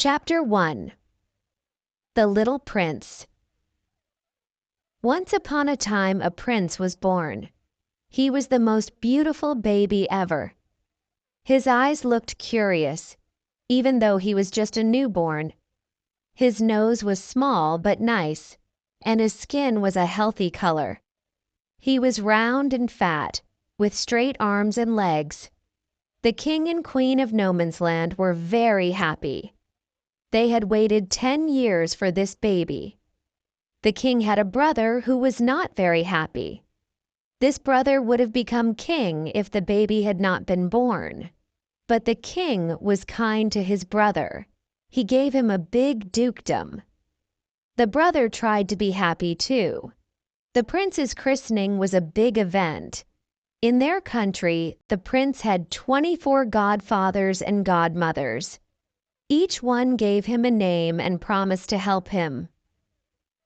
Chapter 1. The Little Prince. Once upon a time a prince was born. He was the most beautiful baby ever. His eyes looked curious, even though he was just a newborn. His nose was small but nice, and his skin was a healthy color. He was round and fat, with straight arms and legs. The king and queen of No Man's Land were very happy. They had waited 10 years for this baby. The king had a brother who was not very happy. This brother would have become king if the baby had not been born. But the king was kind to his brother. He gave him a big dukedom. The brother tried to be happy too. The prince's christening was a big event. In their country, the prince had 24 godfathers and godmothers. Each one gave him a name and promised to help him.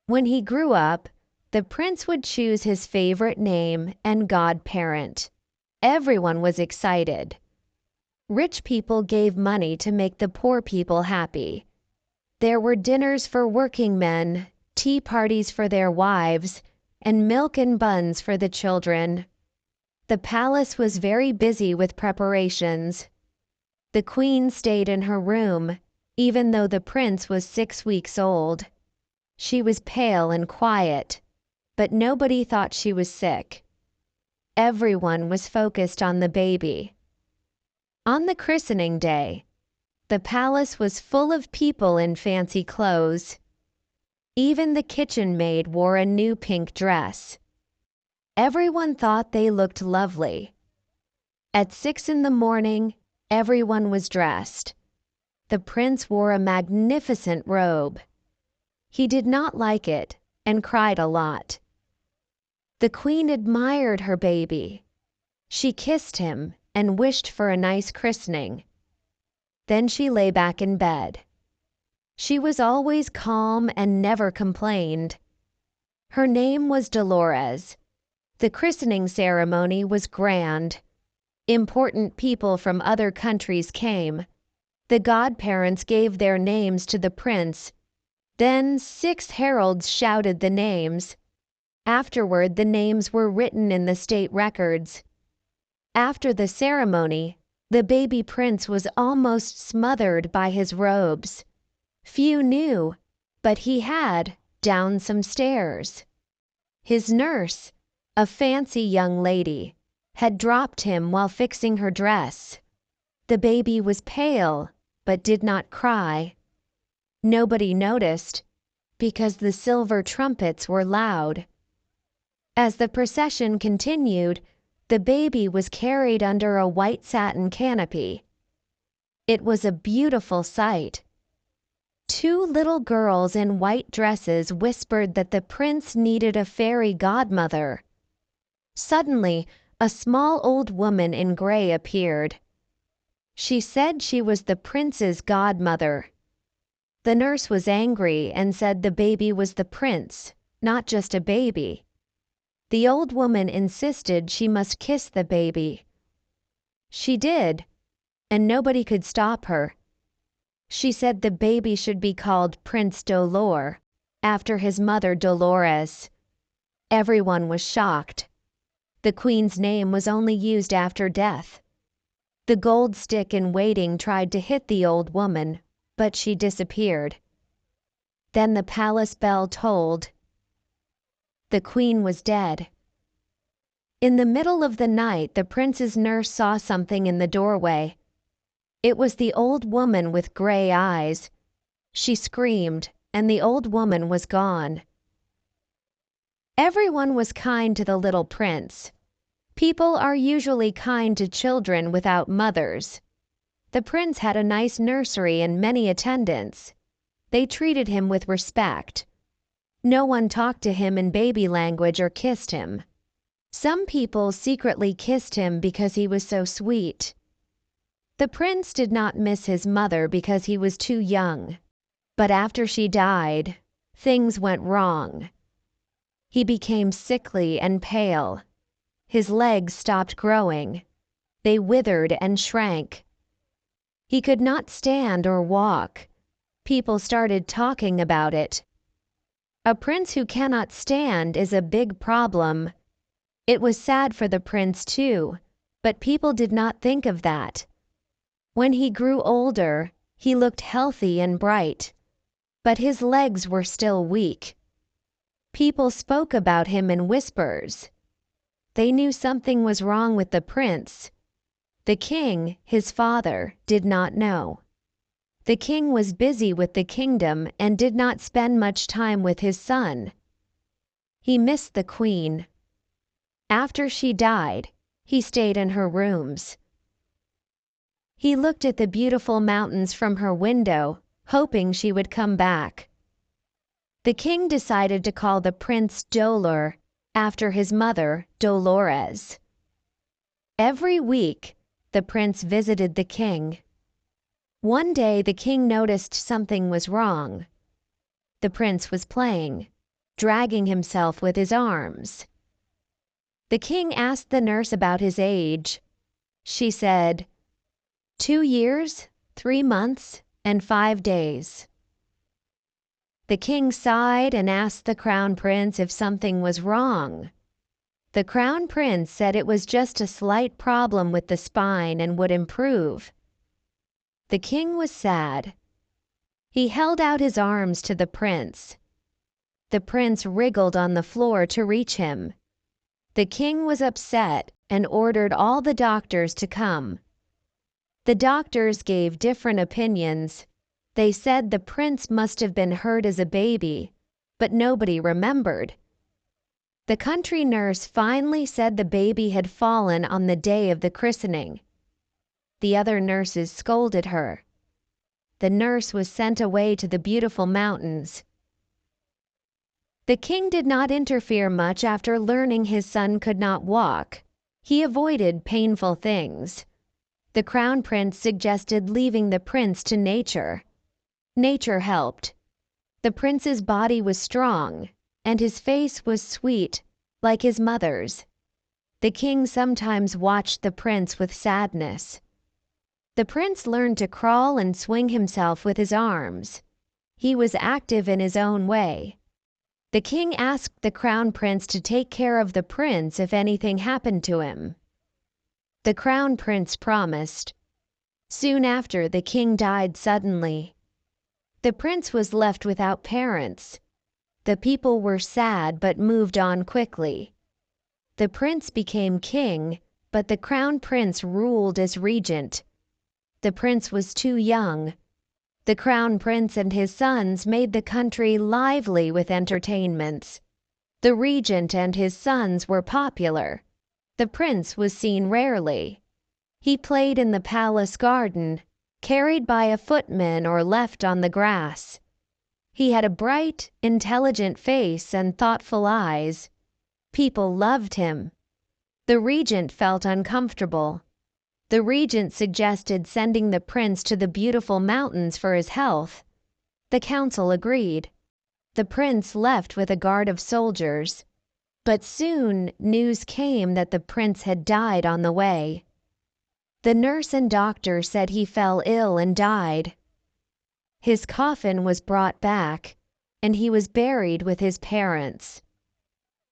When he grew up, the prince would choose his favorite name and godparent. Everyone was excited. Rich people gave money to make the poor people happy. There were dinners for working men, tea parties for their wives, and milk and buns for the children. The palace was very busy with preparations. The queen stayed in her room, even though the prince was 6 weeks old. She was pale and quiet, but nobody thought she was sick. Everyone was focused on the baby. On the christening day, the palace was full of people in fancy clothes. Even the kitchen maid wore a new pink dress. Everyone thought they looked lovely. At 6 in the morning, everyone was dressed. The prince wore a magnificent robe. He did not like it and cried a lot. The queen admired her baby. She kissed him and wished for a nice christening. Then she lay back in bed. She was always calm and never complained. Her name was Dolores. The christening ceremony was grand. Important people from other countries came. The godparents gave their names to the prince. Then 6 heralds shouted the names. Afterward, the names were written in the state records. After the ceremony, the baby prince was almost smothered by his robes. Few knew, but he had down some stairs. His nurse, a fancy young lady, had dropped him while fixing her dress. The baby was pale, but did not cry. Nobody noticed, because the silver trumpets were loud. As the procession continued, the baby was carried under a white satin canopy. It was a beautiful sight. 2 little girls in white dresses whispered that the prince needed a fairy godmother. Suddenly, a small old woman in gray appeared. She said she was the prince's godmother. The nurse was angry and said the baby was the prince, not just a baby. The old woman insisted she must kiss the baby. She did, and nobody could stop her. She said the baby should be called Prince Dolor, after his mother Dolores. Everyone was shocked. The queen's name was only used after death. The gold stick in waiting tried to hit the old woman, but she disappeared. Then the palace bell tolled. The queen was dead. In the middle of the night, the prince's nurse saw something in the doorway. It was the old woman with gray eyes. She screamed, and the old woman was gone. Everyone was kind to the little prince. People are usually kind to children without mothers. The prince had a nice nursery and many attendants. They treated him with respect. No one talked to him in baby language or kissed him. Some people secretly kissed him because he was so sweet. The prince did not miss his mother because he was too young. But after she died, things went wrong. He became sickly and pale. His legs stopped growing. They withered and shrank. He could not stand or walk. People started talking about it. A prince who cannot stand is a big problem. It was sad for the prince too, but people did not think of that. When he grew older, he looked healthy and bright, but his legs were still weak. People spoke about him in whispers. They knew something was wrong with the prince. The king, his father, did not know. The king was busy with the kingdom and did not spend much time with his son. He missed the queen. After she died, he stayed in her rooms. He looked at the beautiful mountains from her window, hoping she would come back. The king decided to call the prince Dolor, after his mother, Dolores. Every week, the prince visited the king. One day the king noticed something was wrong. The prince was playing, dragging himself with his arms. The king asked the nurse about his age. She said, 2 years, 3 months, and 5 days. The king sighed and asked the crown prince if something was wrong. The crown prince said it was just a slight problem with the spine and would improve. The king was sad. He held out his arms to the prince. The prince wriggled on the floor to reach him. The king was upset and ordered all the doctors to come. The doctors gave different opinions. They said the prince must have been hurt as a baby, but nobody remembered. The country nurse finally said the baby had fallen on the day of the christening. The other nurses scolded her. The nurse was sent away to the beautiful mountains. The king did not interfere much after learning his son could not walk. He avoided painful things. The crown prince suggested leaving the prince to nature. Nature helped. The prince's body was strong, and his face was sweet, like his mother's. The king sometimes watched the prince with sadness. The prince learned to crawl and swing himself with his arms. He was active in his own way. The king asked the crown prince to take care of the prince if anything happened to him. The crown prince promised. Soon after, the king died suddenly. The prince was left without parents. The people were sad but moved on quickly. The prince became king, but the crown prince ruled as regent. The prince was too young. The crown prince and his sons made the country lively with entertainments. The regent and his sons were popular. The prince was seen rarely. He played in the palace garden, carried by a footman or left on the grass. He had a bright, intelligent face and thoughtful eyes. People loved him. The regent felt uncomfortable. The regent suggested sending the prince to the beautiful mountains for his health. The council agreed. The prince left with a guard of soldiers. But soon news came that the prince had died on the way. The nurse and doctor said he fell ill and died. His coffin was brought back, and he was buried with his parents.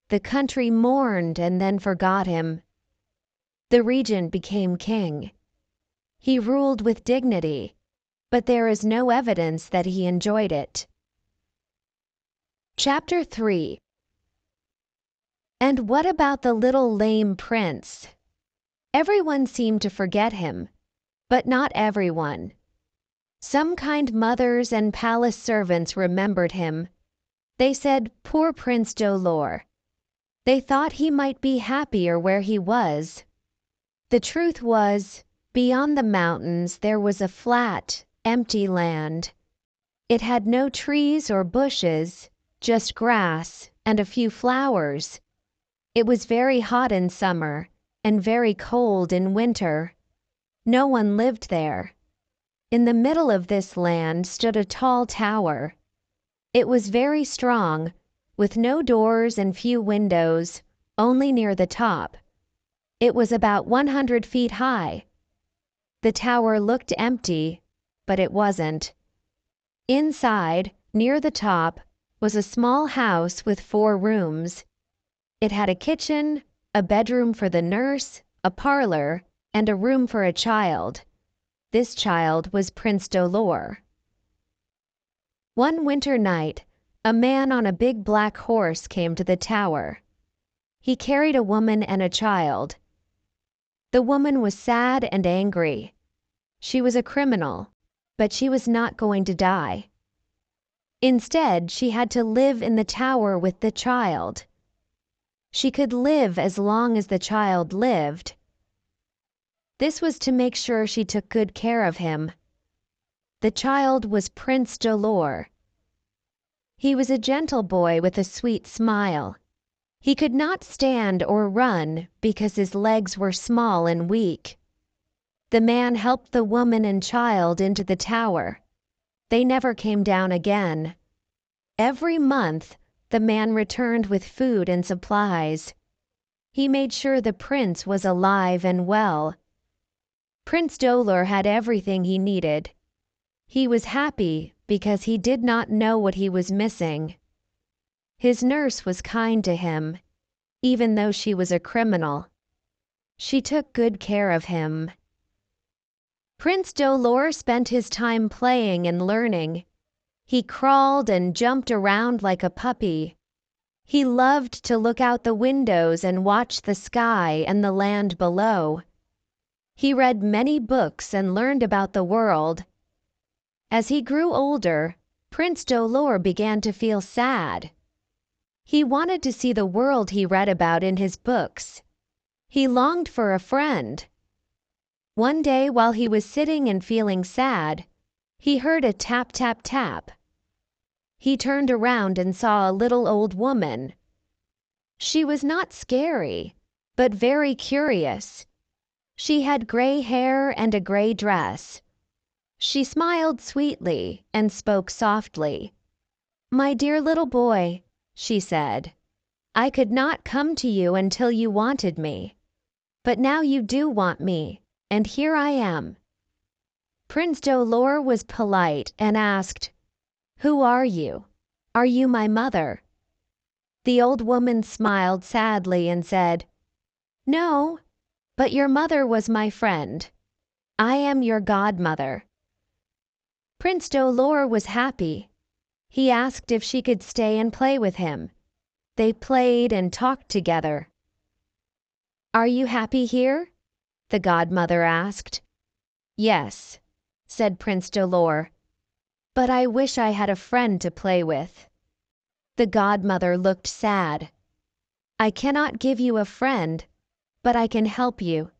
The country mourned and then forgot him. The regent became king. He ruled with dignity, but there is no evidence that he enjoyed it. Chapter 3. And what about the little lame prince? Everyone seemed to forget him, but not everyone. Some kind mothers and palace servants remembered him. They said, "Poor Prince Dolor." They thought he might be happier where he was. The truth was, beyond the mountains there was a flat, empty land. It had no trees or bushes, just grass and a few flowers. It was very hot in summer and very cold in winter. No one lived there. In the middle of this land stood a tall tower. It was very strong, with no doors and few windows, only near the top. It was about 100 feet high. The tower looked empty, but it wasn't. Inside, near the top, was a small house with 4 rooms. It had a kitchen, a bedroom for the nurse, a parlor, and a room for a child. This child was Prince Dolor. One winter night, a man on a big black horse came to the tower. He carried a woman and a child. The woman was sad and angry. She was a criminal, but she was not going to die. Instead, she had to live in the tower with the child. She could live as long as the child lived. This was to make sure she took good care of him. The child was Prince Dolor. He was a gentle boy with a sweet smile. He could not stand or run because his legs were small and weak. The man helped the woman and child into the tower. They never came down again. Every month, the man returned with food and supplies. He made sure the prince was alive and well. Prince Dolor had everything he needed. He was happy because he did not know what he was missing. His nurse was kind to him, even though she was a criminal. She took good care of him. Prince Dolor spent his time playing and learning. He crawled and jumped around like a puppy. He loved to look out the windows and watch the sky and the land below. He read many books and learned about the world. As he grew older, Prince Dolor began to feel sad. He wanted to see the world he read about in his books. He longed for a friend. One day, while he was sitting and feeling sad, he heard a tap, tap, tap. He turned around and saw a little old woman. She was not scary, but very curious. She had gray hair and a gray dress. She smiled sweetly and spoke softly. "My dear little boy," she said, "I could not come to you until you wanted me. But now you do want me, and here I am." Prince Dolor was polite and asked, "Who are you? Are you my mother?" The old woman smiled sadly and said, "No, but your mother was my friend. I am your godmother." Prince Dolor was happy. He asked if she could stay and play with him. They played and talked together. "Are you happy here?" the godmother asked. "Yes," said Prince Dolor, "but I wish I had a friend to play with." The godmother looked sad. "I cannot give you a friend, but I can help you."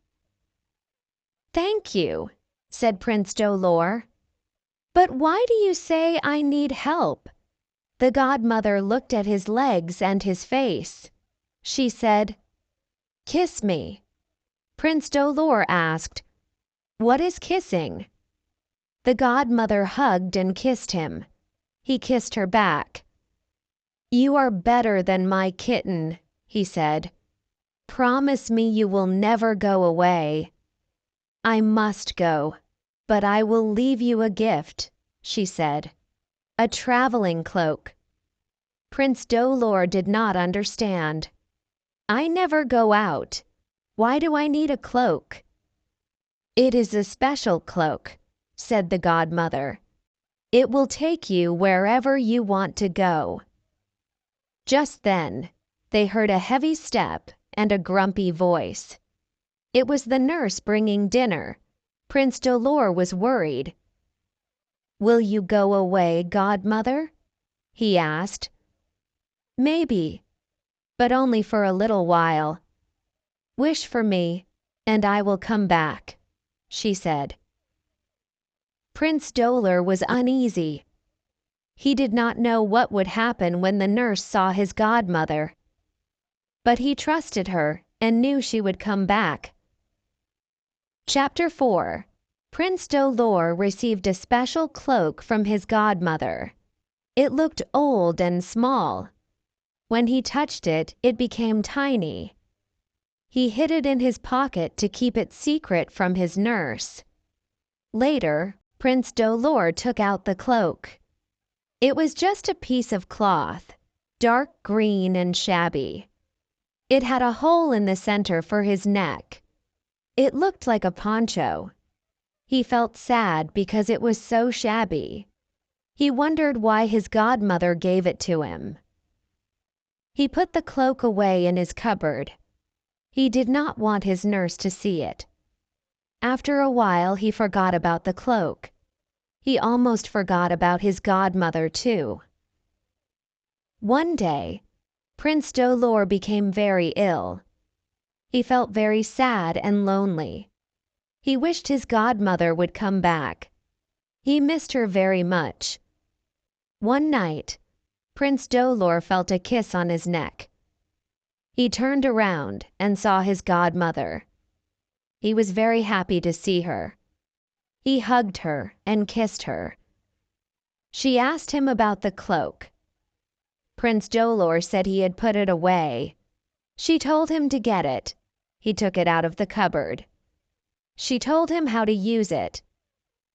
"Thank you," said Prince Dolor. "But why do you say I need help?" The godmother looked at his legs and his face. She said, "Kiss me." Prince Dolor asked, "What is kissing?" The godmother hugged and kissed him. He kissed her back. "You are better than my kitten," he said. "Promise me you will never go away." "I must go, but I will leave you a gift," she said. "A traveling cloak." Prince Dolor did not understand. "I never go out. Why do I need a cloak?" "It is a special cloak," said the godmother. "It will take you wherever you want to go." Just then, they heard a heavy step and a grumpy voice. It was the nurse bringing dinner. Prince Dolor was worried. "Will you go away, godmother?" he asked. "Maybe, but only for a little while. Wish for me, and I will come back," she said. Prince Dolor was uneasy. He did not know what would happen when the nurse saw his godmother. But he trusted her and knew she would come back. Chapter 4. Prince Dolor received a special cloak from his godmother. It looked old and small. When he touched it, it became tiny. He hid it in his pocket to keep it secret from his nurse. Later, Prince Dolor took out the cloak. It was just a piece of cloth, dark green and shabby. It had a hole in the center for his neck. It looked like a poncho. He felt sad because it was so shabby. He wondered why his godmother gave it to him. He put the cloak away in his cupboard. He did not want his nurse to see it. After a while, he forgot about the cloak. He almost forgot about his godmother, too. One day, Prince Dolor became very ill. He felt very sad and lonely. He wished his godmother would come back. He missed her very much. One night, Prince Dolor felt a kiss on his neck. He turned around and saw his godmother. He was very happy to see her. He hugged her and kissed her. She asked him about the cloak. Prince Dolor said he had put it away. She told him to get it. He took it out of the cupboard. She told him how to use it.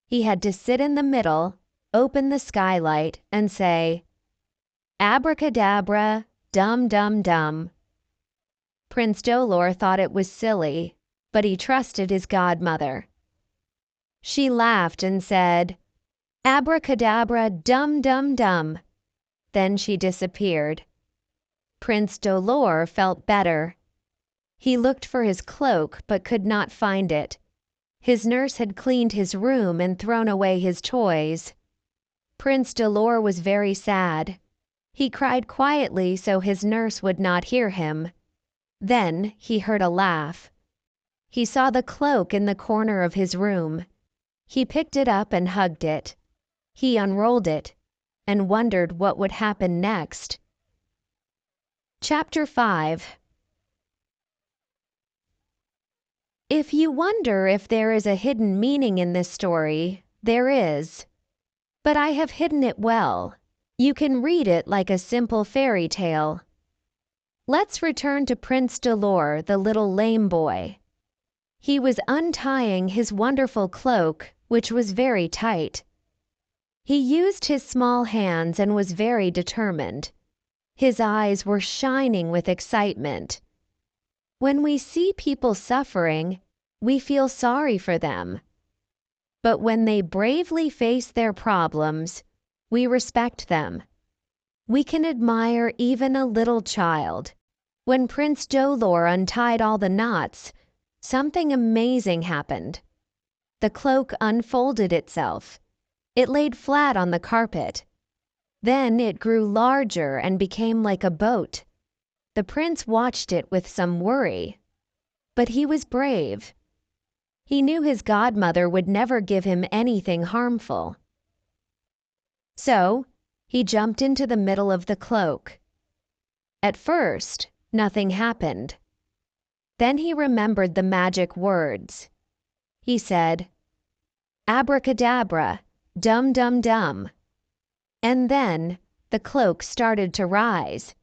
He had to sit in the middle, open the skylight, and say, "Abracadabra, dum dum dum." Prince Dolor thought it was silly, but he trusted his godmother. She laughed and said, "Abracadabra, dum dum dum." Then she disappeared. Prince Dolor felt better. He looked for his cloak but could not find it. His nurse had cleaned his room and thrown away his toys. Prince Dolor was very sad. He cried quietly so his nurse would not hear him. Then he heard a laugh. He saw the cloak in the corner of his room. He picked it up and hugged it. He unrolled it and wondered what would happen next. Chapter 5. If you wonder if there is a hidden meaning in this story, there is. But I have hidden it well. You can read it like a simple fairy tale. Let's return to Prince Dolor, the little lame boy. He was untying his wonderful cloak, which was very tight. He used his small hands and was very determined. His eyes were shining with excitement. When we see people suffering, we feel sorry for them. But when they bravely face their problems, we respect them. We can admire even a little child. When Prince Dolor untied all the knots, something amazing happened. The cloak unfolded itself. It laid flat on the carpet. Then it grew larger and became like a boat. The prince watched it with some worry. But he was brave. He knew his godmother would never give him anything harmful. So, he jumped into the middle of the cloak. At first, nothing happened. Then he remembered the magic words. He said, "Abracadabra, dum dum dum." And then the cloak started to rise.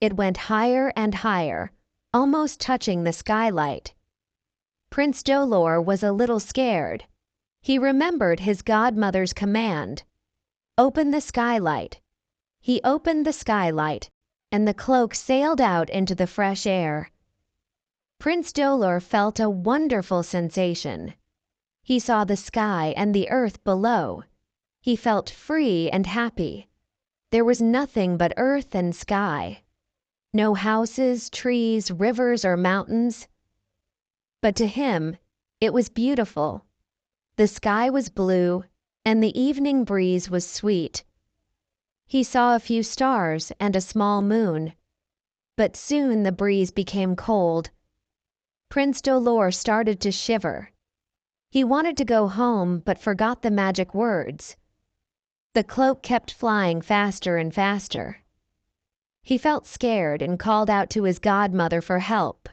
It went higher and higher, almost touching the skylight. Prince Dolor was a little scared. He remembered his godmother's command. "Open the skylight." He opened the skylight, and the cloak sailed out into the fresh air. Prince Dolor felt a wonderful sensation. He saw the sky and the earth below. He felt free and happy. There was nothing but earth and sky. No houses, trees, rivers, or mountains. But to him, it was beautiful. The sky was blue, and the evening breeze was sweet. He saw a few stars and a small moon. But soon the breeze became cold. Prince Dolor started to shiver. He wanted to go home but forgot the magic words. The cloak kept flying faster and faster. He felt scared and called out to his godmother for help.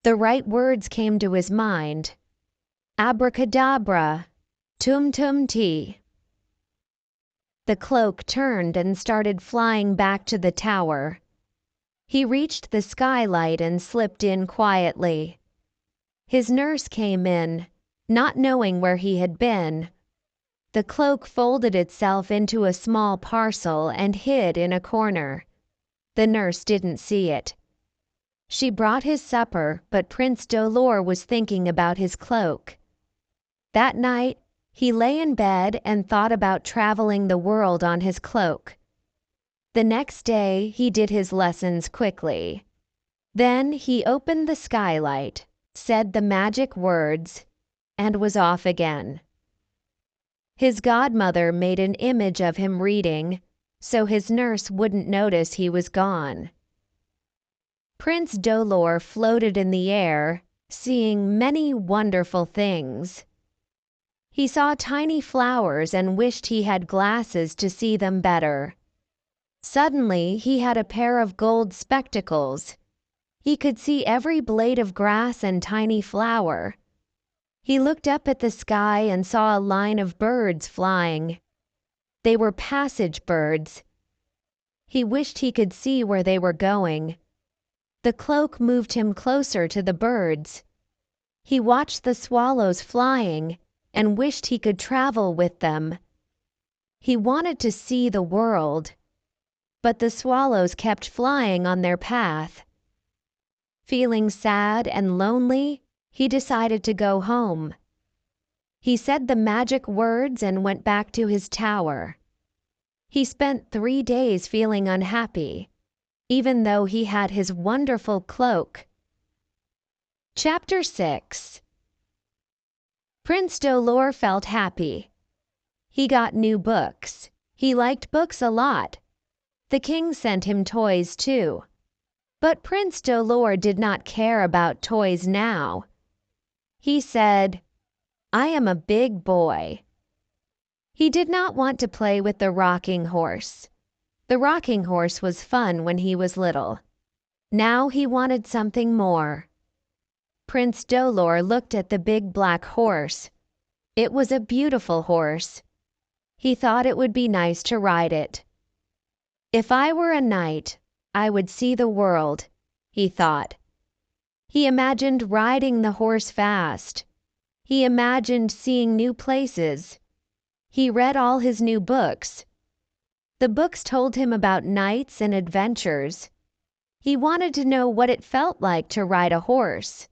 The right words came to his mind. "Abracadabra, tum tum tea." The cloak turned and started flying back to the tower. He reached the skylight and slipped in The cloak folded itself into a small parcel and hid in a corner. The nurse didn't see it. She brought his supper, but Prince Dolor was thinking about his cloak. That night, he lay in bed and thought about traveling the world on his cloak. The next day, he did his lessons quickly. Then he opened the skylight, said the magic words, and was off again. His godmother made an image of him reading, so his nurse wouldn't notice he was gone. Prince Dolor floated in the air, seeing many wonderful things. He saw tiny flowers and wished he had glasses to see them better. Suddenly, he had a pair of gold spectacles. He could see every blade of grass and tiny flower. He looked up at the sky and saw a line of birds flying. They were passage birds. He wished he could see where they were going. The cloak moved him closer to the birds. He watched the swallows flying and wished he could travel with them. He wanted to see the world, but the swallows kept flying on their path. Feeling sad and lonely, he decided to go home. He said the magic words and went back to his tower. He spent 3 days feeling unhappy, even though he had his wonderful cloak. Chapter 6. Prince Dolor felt happy. He got new books. He liked books a lot. The king sent him toys too. But Prince Dolor did not care about toys now. He said, "I am a big boy." He did not want to play with the rocking horse. The rocking horse was fun when he was little. Now he wanted something more. Prince Dolor looked at the big black horse. It was a beautiful horse. He thought it would be nice to ride it. "If I were a knight, I would see the world," he thought. He imagined riding the horse fast. He imagined seeing new places. He read all his new books. The books told him about knights and adventures. He wanted to know what it felt like to ride a horse.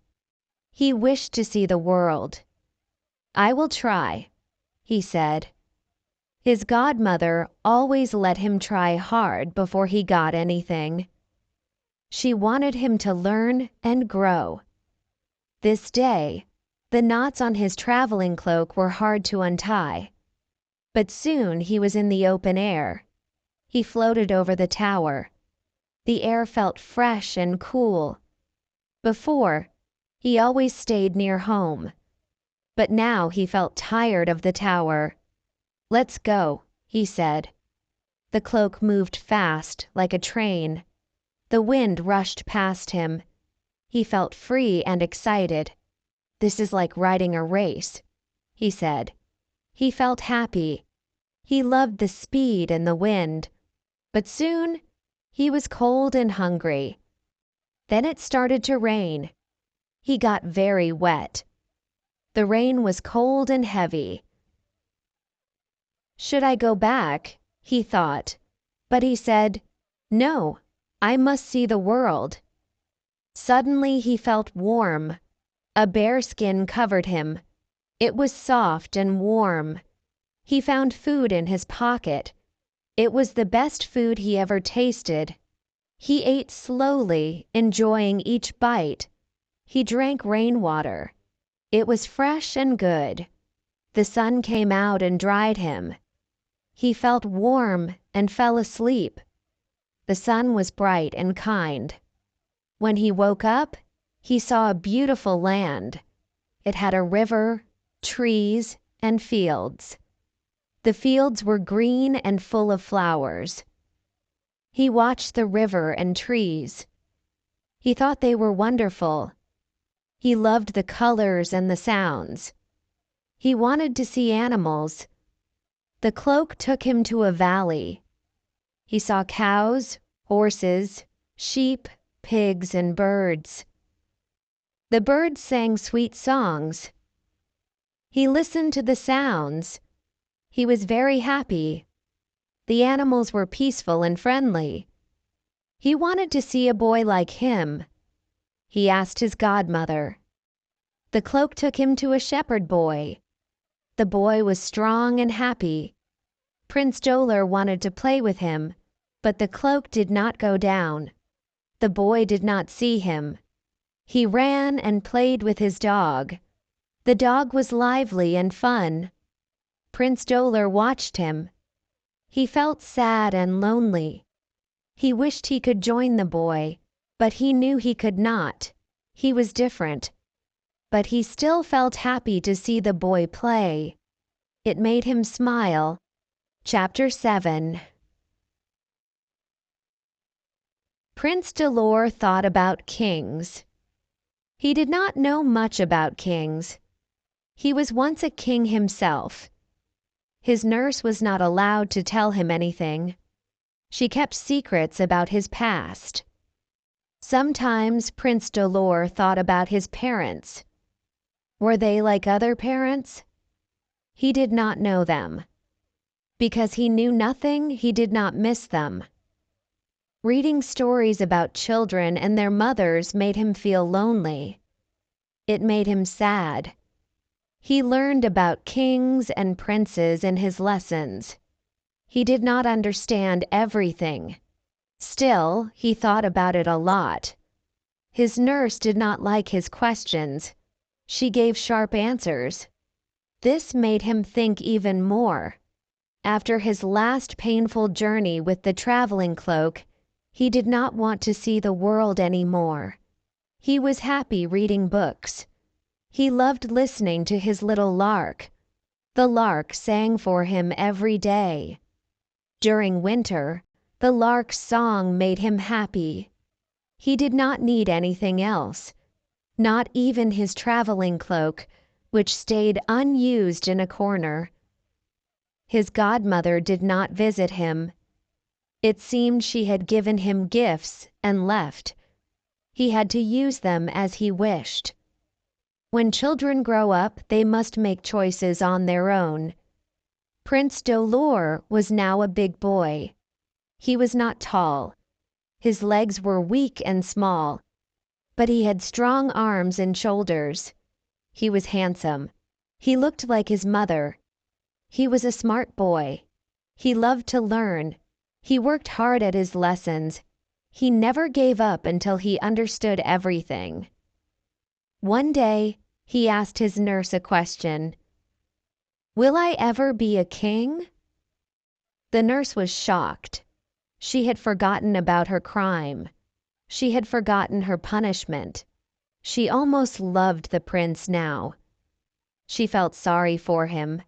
He wished to see the world. "I will try," he said. His godmother always let him try hard before he got anything. She wanted him to learn and grow. This day, the knots on his traveling cloak were hard to untie. But soon he was in the open air. He floated over the tower. The air felt fresh and cool. Before, he always stayed near home. But now he felt tired of the tower. "Let's go," he said. The cloak moved fast, like a train. The wind rushed past him. He felt free and excited. "This is like riding a race," he said. He felt happy. He loved the speed and the wind. But soon, he was cold and hungry. Then it started to rain. He got very wet. The rain was cold and heavy. "Should I go back?" he thought. But he said, "No, I must see the world." Suddenly he felt warm. A bear skin covered him. It was soft and warm. He found food in his pocket. It was the best food he ever tasted. He ate slowly, enjoying each bite. He drank rainwater. It was fresh and good. The sun came out and dried him. He felt warm and fell asleep. The sun was bright and kind. When he woke up, he saw a beautiful land. It had a river, trees, and fields. The fields were green and full of flowers. He watched the river and trees. He thought they were wonderful. He loved the colors and the sounds. He wanted to see animals. The cloak took him to a valley. He saw cows, horses, sheep, pigs, and birds. The birds sang sweet songs. He listened to the sounds. He was very happy. The animals were peaceful and friendly. He wanted to see a boy like him. He asked his godmother. The cloak took him to a shepherd boy. The boy was strong and happy. Prince Dolor wanted to play with him, but the cloak did not go down. The boy did not see him. He ran and played with his dog. The dog was lively and fun. Prince Dolor watched him. He felt sad and lonely. He wished he could join the boy, but he knew he could not. He was different. But he still felt happy to see the boy play. It made him smile. Chapter 7. Prince Dolor thought about kings. He did not know much about kings. He was once a king himself. His nurse was not allowed to tell him anything. She kept secrets about his past. Sometimes Prince Dolor thought about his parents. Were they like other parents? He did not know them. Because he knew nothing, he did not miss them. Reading stories about children and their mothers made him feel lonely. It made him sad. He learned about kings and princes in his lessons. He did not understand everything. Still, he thought about it a lot. His nurse did not like his questions. She gave sharp answers. This made him think even more. After his last painful journey with the traveling cloak, he did not want to see the world anymore. He was happy reading books. He loved listening to his little lark. The lark sang for him every day. During winter, the lark's song made him happy. He did not need anything else, not even his traveling cloak, which stayed unused in a corner. His godmother did not visit him. It seemed she had given him gifts and left. He had to use them as he wished. When children grow up, they must make choices on their own. Prince Dolor was now a big boy. He was not tall. His legs were weak and small, but he had strong arms and shoulders. He was handsome. He looked like his mother. He was a smart boy. He loved to learn. He worked hard at his lessons. He never gave up until he understood everything. One day, he asked his nurse a question. "Will I ever be a king?" The nurse was shocked. She had forgotten about her crime. She had forgotten her punishment. She almost loved the prince now. She felt sorry for him.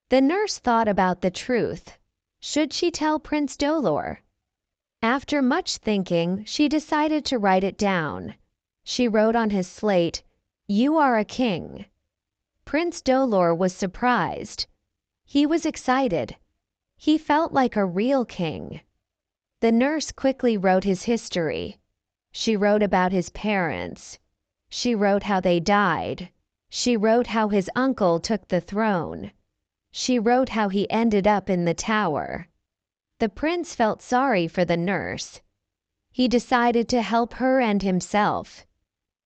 The nurse thought about the truth. Should she tell Prince Dolor? After much thinking, she decided to write it down. She wrote on his slate, "You are a king." Prince Dolor was surprised. He was excited. He felt like a real king. The nurse quickly wrote his history. She wrote about his parents. She wrote how they died. She wrote how his uncle took the throne. She wrote how he ended up in the tower. The prince felt sorry for the nurse. He decided to help her and himself.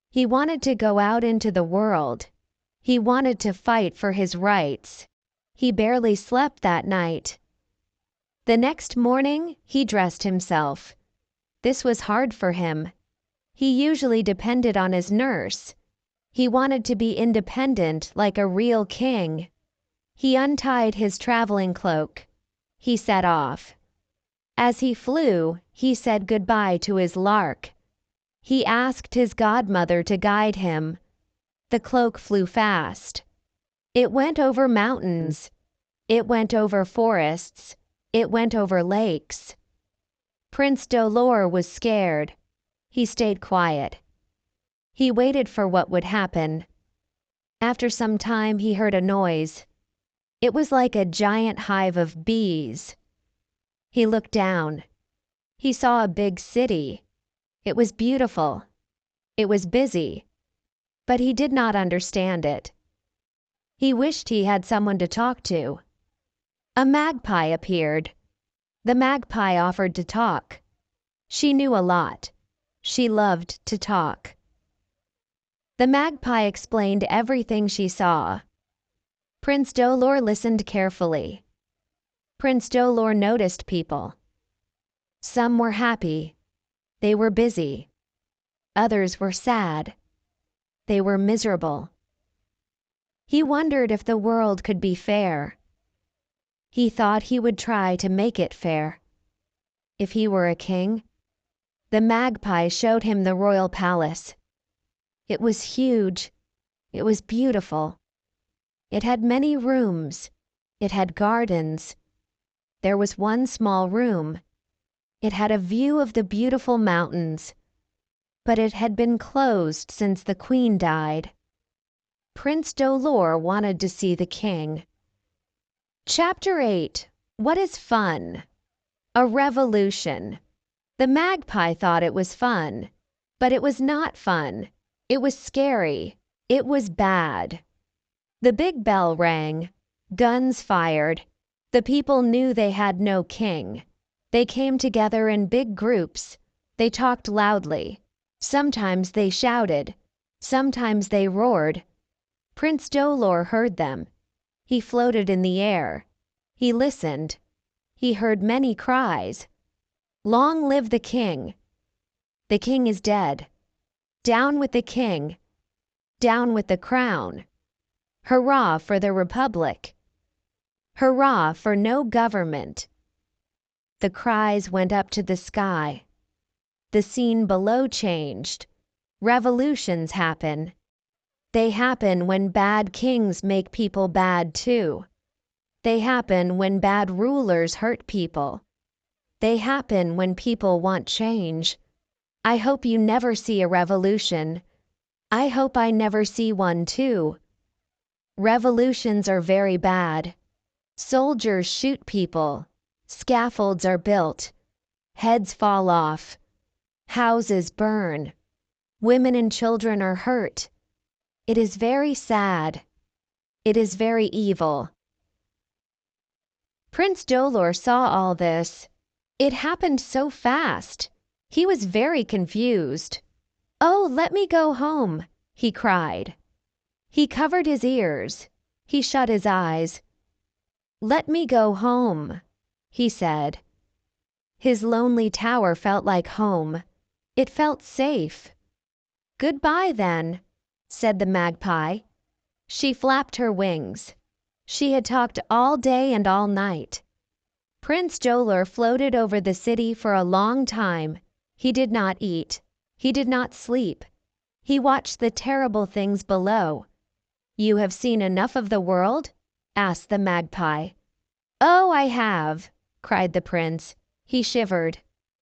He wanted to go out into the world. He wanted to fight for his rights. He barely slept that night. The next morning, he dressed himself. This was hard for him. He usually depended on his nurse. He wanted to be independent like a real king. He untied his traveling cloak. He set off. As he flew, he said goodbye to his lark. He asked his godmother to guide him. The cloak flew fast. It went over mountains. It went over forests. It went over lakes. Prince Dolor was scared. He stayed quiet. He waited for what would happen. After some time, he heard a noise. It was like a giant hive of bees. He looked down. He saw a big city. It was beautiful. It was busy. But he did not understand it. He wished he had someone to talk to. A magpie appeared. The magpie offered to talk. She knew a lot. She loved to talk. The magpie explained everything she saw. Prince Dolor listened carefully. Prince Dolor noticed people. Some were happy. They were busy. Others were sad. They were miserable. He wondered if the world could be fair. He thought he would try to make it fair. If he were a king. The magpie showed him the royal palace. It was huge. It was beautiful. It had many rooms. It had gardens. There was one small room. It had a view of the beautiful mountains. But it had been closed since the queen died. Prince Dolor wanted to see the king. Chapter 8. What is fun? A revolution. The magpie thought it was fun, but it was not fun. It was scary. It was bad. The big bell rang. Guns fired. The people knew they had no king. They came together in big groups. They talked loudly. Sometimes they shouted. Sometimes they roared. Prince Dolor heard them. He floated in the air. He listened. He heard many cries. Long live the king! The king is dead. Down with the king! Down with the crown! Hurrah for the republic! Hurrah for no government! The cries went up to the sky. The scene below changed. Revolutions happen. They happen when bad kings make people bad too. They happen when bad rulers hurt people. They happen when people want change. I hope you never see a revolution. I hope I never see one too. Revolutions are very bad. Soldiers shoot people. Scaffolds are built. Heads fall off. Houses burn. Women and children are hurt. It is very sad. It is very evil. Prince Dolor saw all this. It happened so fast. He was very confused. "Oh, let me go home," he cried. He covered his ears. He shut his eyes. "Let me go home," he said. His lonely tower felt like home. It felt safe. "Goodbye, then," said the magpie. She flapped her wings. She had talked all day and all night. Prince Dolor floated over the city for a long time. He did not eat. He did not sleep. He watched the terrible things below. "You have seen enough of the world?" asked the magpie. "Oh, I have," cried the prince. He shivered.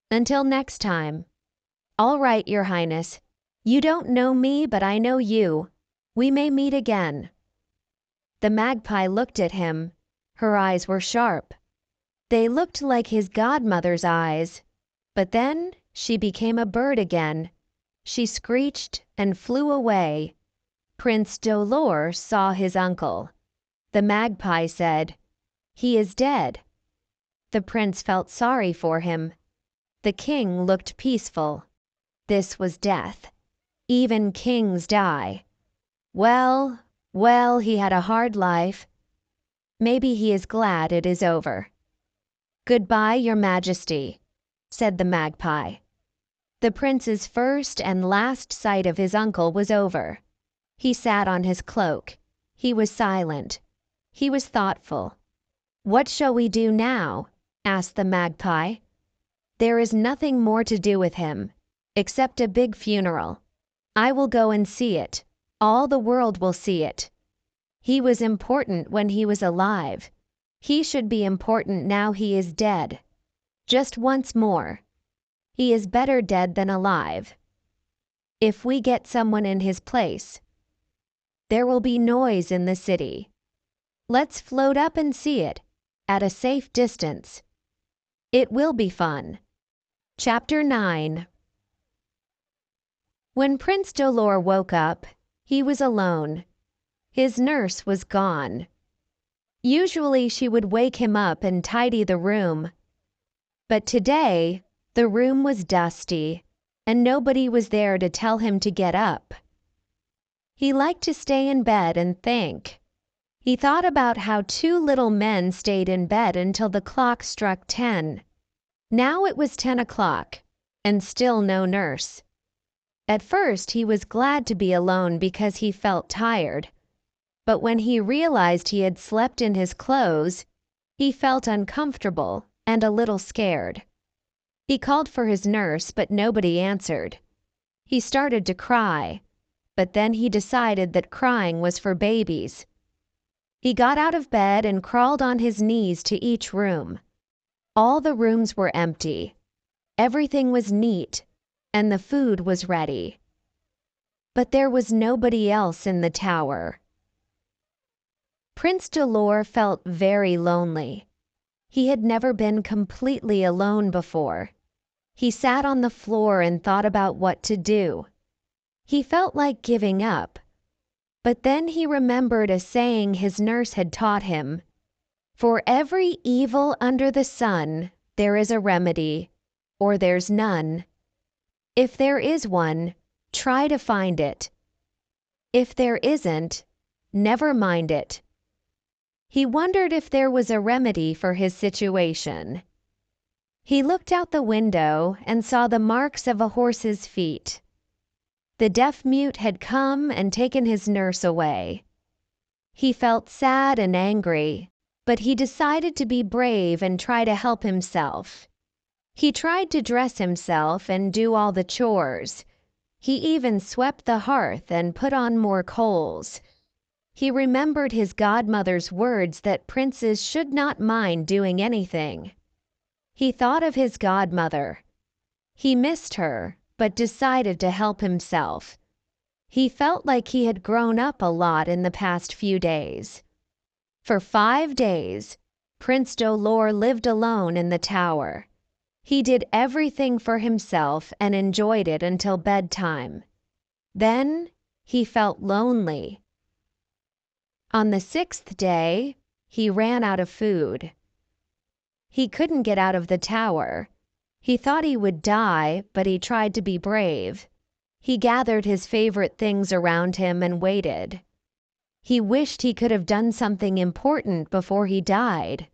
"Until next time." "All right, Your Highness. You don't know me, but I know you. We may meet again." The magpie looked at him. Her eyes were sharp. They looked like his godmother's eyes. But then she became a bird again. She screeched and flew away. Prince Dolor saw his uncle. The magpie said, "He is dead." The prince felt sorry for him. The king looked peaceful. This was death. Even kings die. Well, well, he had a hard life. Maybe he is glad it is over. "Goodbye, Your Majesty," said the magpie. The prince's first and last sight of his uncle was over. He sat on his cloak. He was silent. He was thoughtful. "What shall we do now?" asked the magpie. "There is nothing more to do with him, except a big funeral. I will go and see it. All the world will see it. He was important when he was alive. He should be important now he is dead. Just once more. He is better dead than alive. If we get someone in his place, there will be noise in the city. Let's float up and see it, at a safe distance. It will be fun." Chapter 9. When Prince Dolor woke up, he was alone. His nurse was gone. Usually she would wake him up and tidy the room, but today the room was dusty and nobody was there to tell him to get up. He liked to stay in bed and think. He thought about how two little men stayed in bed until the clock struck 10. Now it was 10 o'clock, and still no nurse. At first he was glad to be alone because he felt tired, but when he realized he had slept in his clothes, he felt uncomfortable and a little scared. He called for his nurse, but nobody answered. He started to cry, but then he decided that crying was for babies. He got out of bed and crawled on his knees to each room. All the rooms were empty. Everything was neat, and the food was ready. But there was nobody else in the tower. Prince Dolor felt very lonely. He had never been completely alone before. He sat on the floor and thought about what to do. He felt like giving up. But then he remembered a saying his nurse had taught him. For every evil under the sun, there is a remedy, or there's none. If there is one, try to find it. If there isn't, never mind it. He wondered if there was a remedy for his situation. He looked out the window and saw the marks of a horse's feet. The deaf-mute had come and taken his nurse away. He felt sad and angry, but he decided to be brave and try to help himself. He tried to dress himself and do all the chores. He even swept the hearth and put on more coals. He remembered his godmother's words that princes should not mind doing anything. He thought of his godmother. He missed her, but decided to help himself. He felt like he had grown up a lot in the past few days. For 5 days, Prince Dolor lived alone in the tower. He did everything for himself and enjoyed it until bedtime. Then he felt lonely. On the 6th day, he ran out of food. He couldn't get out of the tower. He thought he would die, but he tried to be brave. He gathered his favorite things around him and waited. He wished he could have done something important before he died.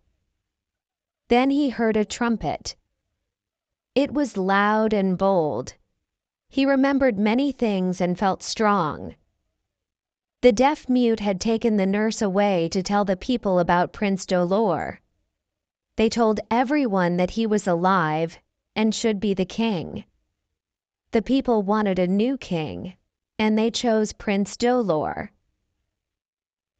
Then he heard a trumpet. It was loud and bold. He remembered many things and felt strong. The deaf-mute had taken the nurse away to tell the people about Prince Dolor. They told everyone that he was alive and should be the king. The people wanted a new king, and they chose Prince Dolor.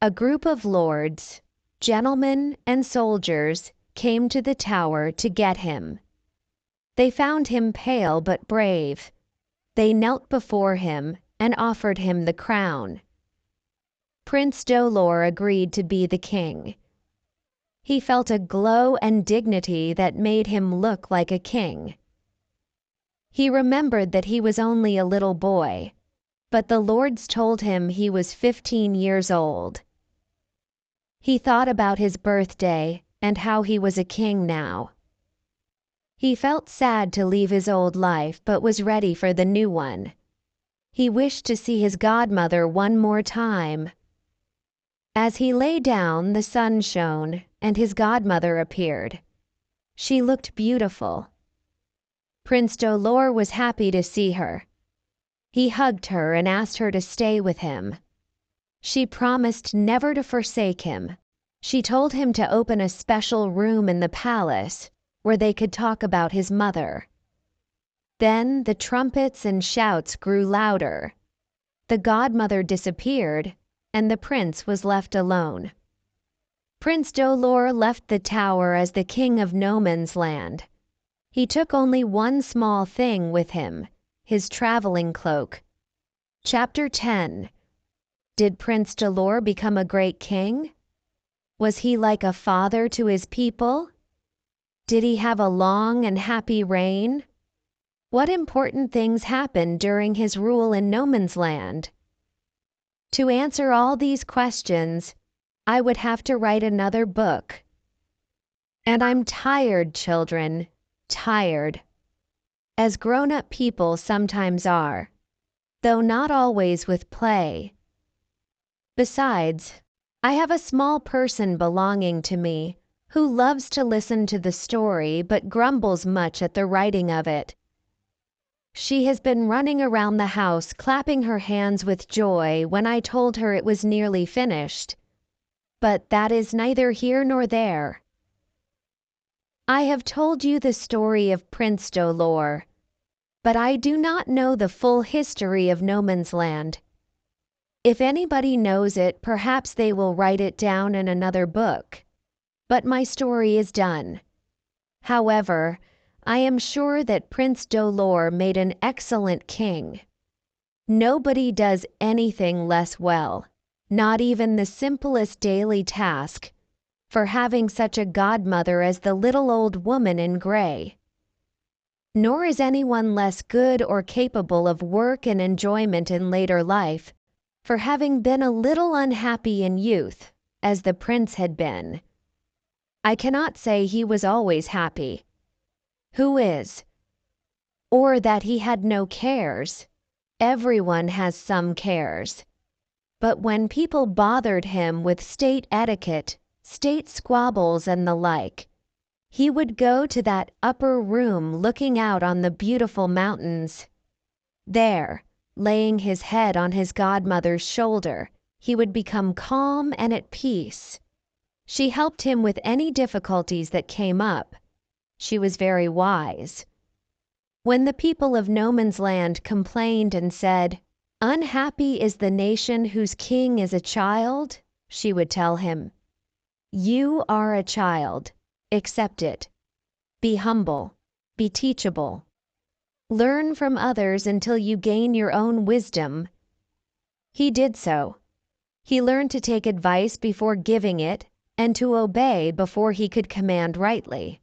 A group of lords, gentlemen, and soldiers came to the tower to get him. They found him pale but brave. They knelt before him and offered him the crown. Prince Dolor agreed to be the king. He felt a glow and dignity that made him look like a king. He remembered that he was only a little boy, but the lords told him he was 15 years old. He thought about his birthday and how he was a king now. He felt sad to leave his old life but was ready for the new one. He wished to see his godmother one more time. As he lay down, the sun shone, and his godmother appeared. She looked beautiful. Prince Dolor was happy to see her. He hugged her and asked her to stay with him. She promised never to forsake him. She told him to open a special room in the palace where they could talk about his mother. Then the trumpets and shouts grew louder. The godmother disappeared, and the prince was left alone. Prince Dolor left the tower as the king of no man's land. He took only one small thing with him, his traveling cloak. Chapter 10. Did Prince Dolor become a great king? Was he like a father to his people? Did he have a long and happy reign? What important things happened during his rule in no man's land? To answer all these questions, I would have to write another book. And I'm tired, children, tired. As grown-up people sometimes are, though not always with play. Besides, I have a small person belonging to me who loves to listen to the story but grumbles much at the writing of it. She has been running around the house clapping her hands with joy when I told her it was nearly finished. But that is neither here nor there. I have told you the story of Prince Dolor, but I do not know the full history of No Man's Land. If anybody knows it, perhaps they will write it down in another book. But my story is done. However, I am sure that Prince Dolor made an excellent king. Nobody does anything less well, not even the simplest daily task, for having such a godmother as the little old woman in gray. Nor is anyone less good or capable of work and enjoyment in later life, for having been a little unhappy in youth, as the prince had been. I cannot say he was always happy. Who is? Or that he had no cares. Everyone has some cares. But when people bothered him with state etiquette, state squabbles and the like, he would go to that upper room looking out on the beautiful mountains. There, laying his head on his godmother's shoulder, he would become calm and at peace. She helped him with any difficulties that came up. She was very wise. When the people of No Man's Land complained and said, "Unhappy is the nation whose king is a child," she would tell him, "You are a child. Accept it. Be humble. Be teachable. Learn from others until you gain your own wisdom." He did so. He learned to take advice before giving it and to obey before he could command rightly.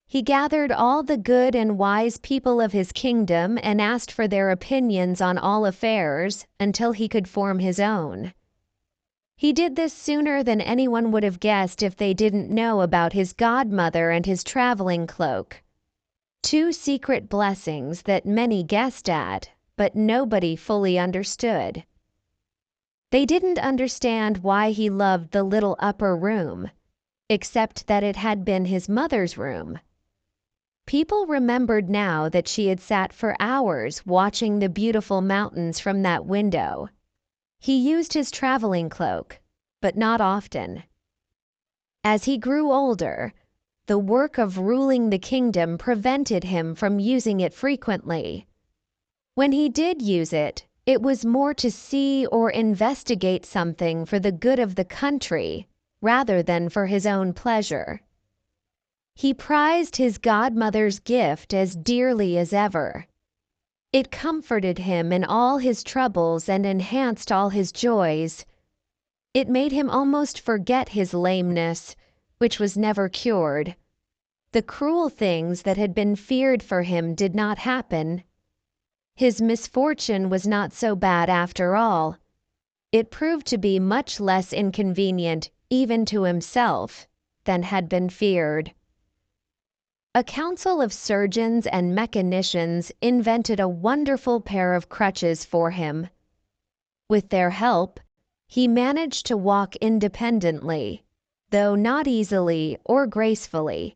He gathered all the good and wise people of his kingdom and asked for their opinions on all affairs until he could form his own. He did this sooner than anyone would have guessed if they didn't know about his godmother and his traveling cloak. Two secret blessings that many guessed at, but nobody fully understood. They didn't understand why he loved the little upper room, except that it had been his mother's room. People remembered now that she had sat for hours watching the beautiful mountains from that window. He used his traveling cloak, but not often. As he grew older, the work of ruling the kingdom prevented him from using it frequently. When he did use it, it was more to see or investigate something for the good of the country, rather than for his own pleasure. He prized his godmother's gift as dearly as ever. It comforted him in all his troubles and enhanced all his joys. It made him almost forget his lameness, which was never cured. The cruel things that had been feared for him did not happen. His misfortune was not so bad after all. It proved to be much less inconvenient, even to himself, than had been feared. A council of surgeons and mechanicians invented a wonderful pair of crutches for him. With their help, he managed to walk independently, though not easily or gracefully.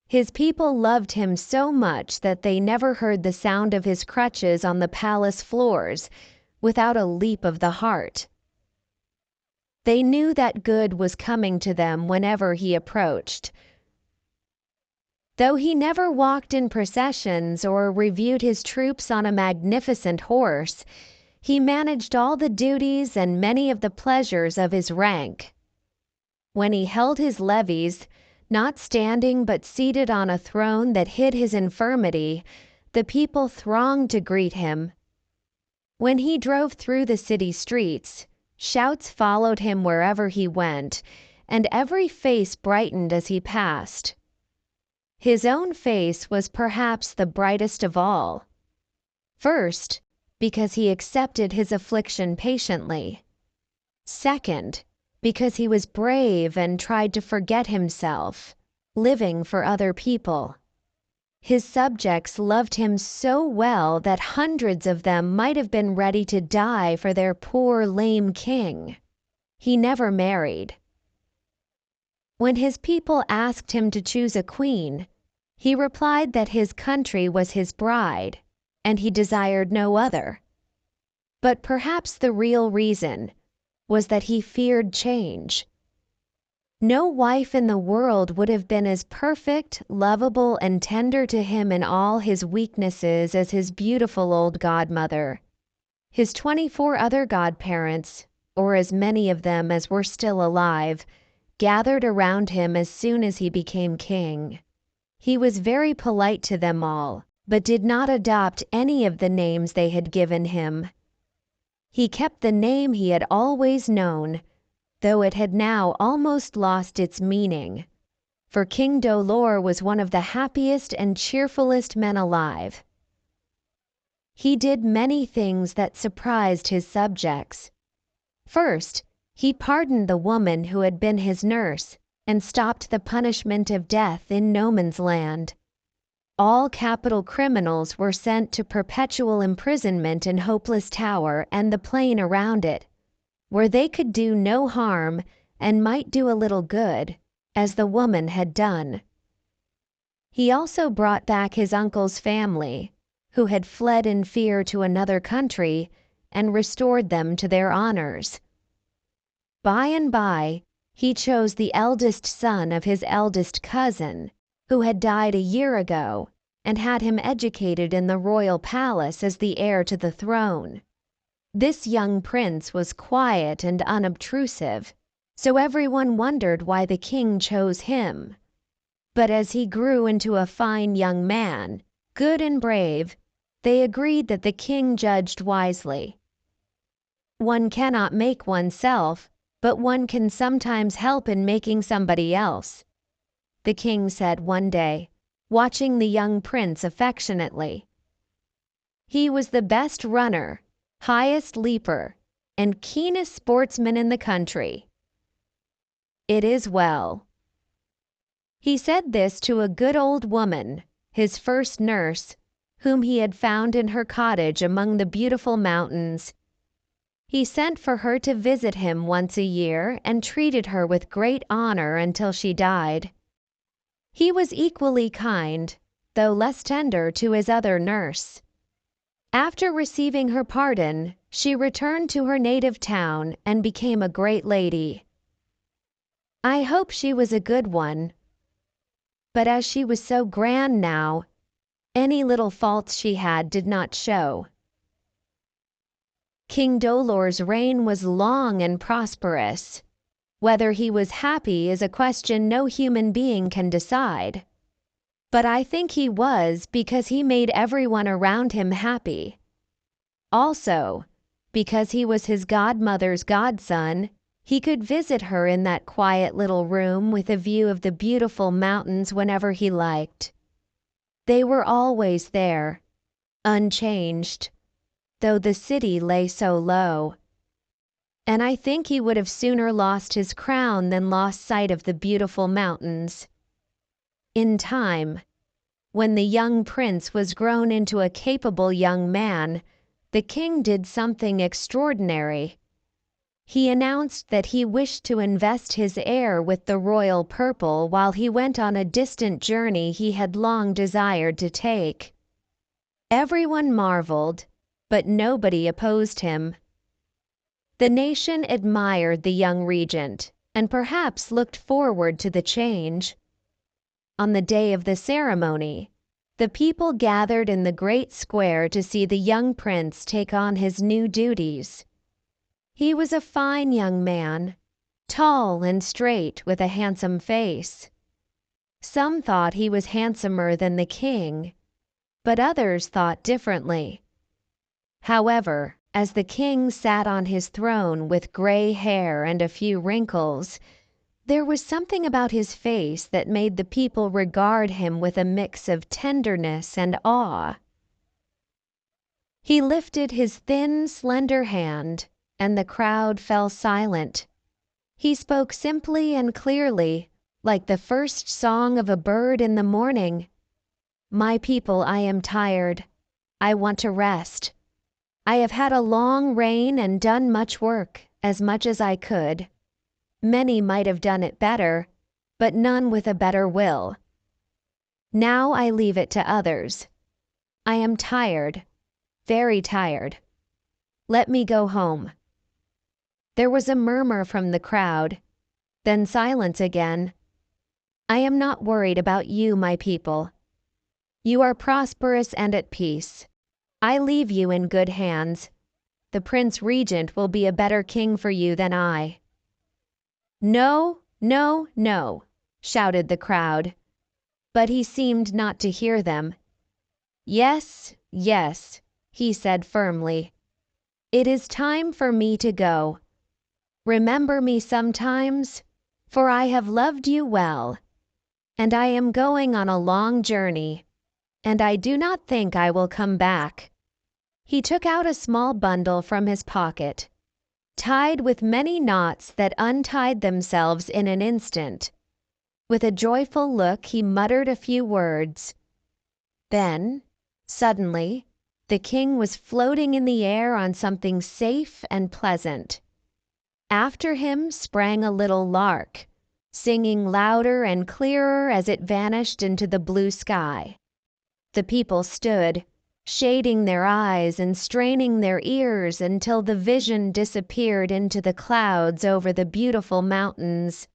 His people loved him so much that they never heard the sound of his crutches on the palace floors without a leap of the heart. They knew that good was coming to them whenever he approached. Though he never walked in processions or reviewed his troops on a magnificent horse, he managed all the duties and many of the pleasures of his rank. When he held his levees, not standing but seated on a throne that hid his infirmity, the people thronged to greet him. When he drove through the city streets, shouts followed him wherever he went, and every face brightened as he passed. His own face was perhaps the brightest of all. First, because he accepted his affliction patiently. Second, because he was brave and tried to forget himself, living for other people. His subjects loved him so well that hundreds of them might have been ready to die for their poor lame king. He never married. When his people asked him to choose a queen, he replied that his country was his bride, and he desired no other. But perhaps the real reason was that he feared change. No wife in the world would have been as perfect, lovable, and tender to him in all his weaknesses as his beautiful old godmother. His 24 other godparents, or as many of them as were still alive, gathered around him as soon as he became king. He was very polite to them all, but did not adopt any of the names they had given him. He kept the name he had always known, though it had now almost lost its meaning, for King Dolor was one of the happiest and cheerfulest men alive. He did many things that surprised his subjects. First, he pardoned the woman who had been his nurse and stopped the punishment of death in no man's land. All capital criminals were sent to perpetual imprisonment in Hopeless Tower and the plain around it, where they could do no harm and might do a little good, as the woman had done. He also brought back his uncle's family, who had fled in fear to another country, and restored them to their honors. By and by, he chose the eldest son of his eldest cousin, who had died a year ago, and had him educated in the royal palace as the heir to the throne. This young prince was quiet and unobtrusive, so everyone wondered why the king chose him. But as he grew into a fine young man, good and brave, they agreed that the king judged wisely. One cannot make oneself, but one can sometimes help in making somebody else, the king said one day, watching the young prince affectionately. He was the best runner, highest leaper, and keenest sportsman in the country. It is well. He said this to a good old woman, his first nurse, whom he had found in her cottage among the beautiful mountains. He sent for her to visit him once a year and treated her with great honor until she died. He was equally kind, though less tender, to his other nurse. After receiving her pardon, she returned to her native town and became a great lady. I hope she was a good one. But as she was so grand now, any little faults she had did not show. King Dolor's reign was long and prosperous. Whether he was happy is a question no human being can decide. But I think he was, because he made everyone around him happy. Also, because he was his godmother's godson, he could visit her in that quiet little room with a view of the beautiful mountains whenever he liked. They were always there, unchanged, though the city lay so low. And I think he would have sooner lost his crown than lost sight of the beautiful mountains. In time, when the young prince was grown into a capable young man, the king did something extraordinary. He announced that he wished to invest his heir with the royal purple while he went on a distant journey he had long desired to take. Everyone marveled, but nobody opposed him. The nation admired the young regent, and perhaps looked forward to the change. On the day of the ceremony, the people gathered in the great square to see the young prince take on his new duties. He was a fine young man, tall and straight with a handsome face. Some thought he was handsomer than the king, but others thought differently. However, as the king sat on his throne with gray hair and a few wrinkles, there was something about his face that made the people regard him with a mix of tenderness and awe. He lifted his thin, slender hand, and the crowd fell silent. He spoke simply and clearly, like the first song of a bird in the morning. "My people, I am tired. I want to rest. I have had a long reign and done much work, as much as I could. Many might have done it better, but none with a better will. Now I leave it to others. I am tired, very tired. Let me go home." There was a murmur from the crowd, then silence again. "I am not worried about you, my people. You are prosperous and at peace. I leave you in good hands. The Prince Regent will be a better king for you than I." "No, no, no," shouted the crowd, but he seemed not to hear them. "Yes, yes," he said firmly. "It is time for me to go. Remember me sometimes, for I have loved you well, and I am going on a long journey, and I do not think I will come back." He took out a small bundle from his pocket, tied with many knots that untied themselves in an instant. With a joyful look he muttered a few words. Then, suddenly, the king was floating in the air on something safe and pleasant. After him sprang a little lark, singing louder and clearer as it vanished into the blue sky. The people stood, shading their eyes and straining their ears until the vision disappeared into the clouds over the beautiful mountains.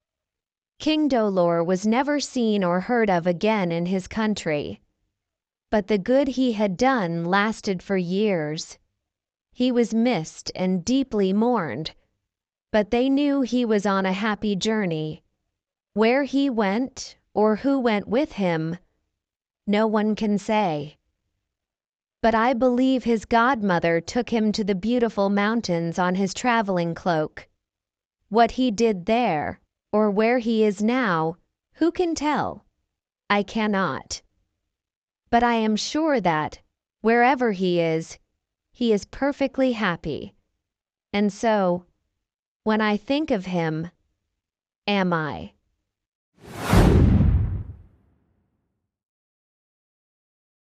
King Dolor was never seen or heard of again in his country. But the good he had done lasted for years. He was missed and deeply mourned, but they knew he was on a happy journey. Where he went, or who went with him, no one can say. But I believe his godmother took him to the beautiful mountains on his traveling cloak. What he did there, or where he is now, who can tell? I cannot. But I am sure that, wherever he is perfectly happy. And so, when I think of him, am I?